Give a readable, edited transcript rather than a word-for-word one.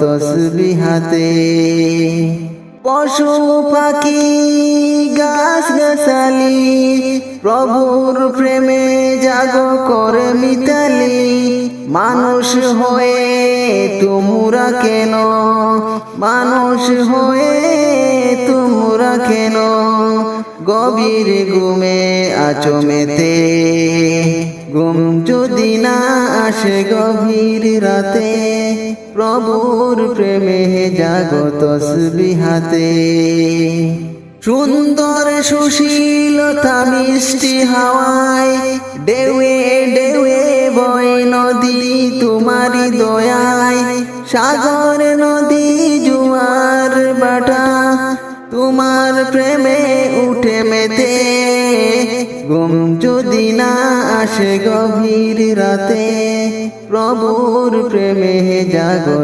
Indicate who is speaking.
Speaker 1: তসবিহাতে। পশু পাখি গাছ গাছালি প্রভুর প্রেমে জাগো করে মিতালি। মানুষ হয়ে তোমরা কেন, মানুষ হয়ে তোমরা কেন গভীর ঘুমে আছো মেতে। ঘুম যদি না আসে গভীর রাতে, প্রভুর প্রেমে জাগো তসবিহাতে। সুন্দর সুশীলতা মিষ্টি হাওয়ায় ঢেউয়ে ঢেউয়ে বয় নদী তোমারি দয়ায়। সাগর নদী জোয়ার বাটা তোমার প্রেমে উঠে মেতে। ঘুম যদি না আসে গভীর রাতে, প্রভুর প্রেমে জাগো।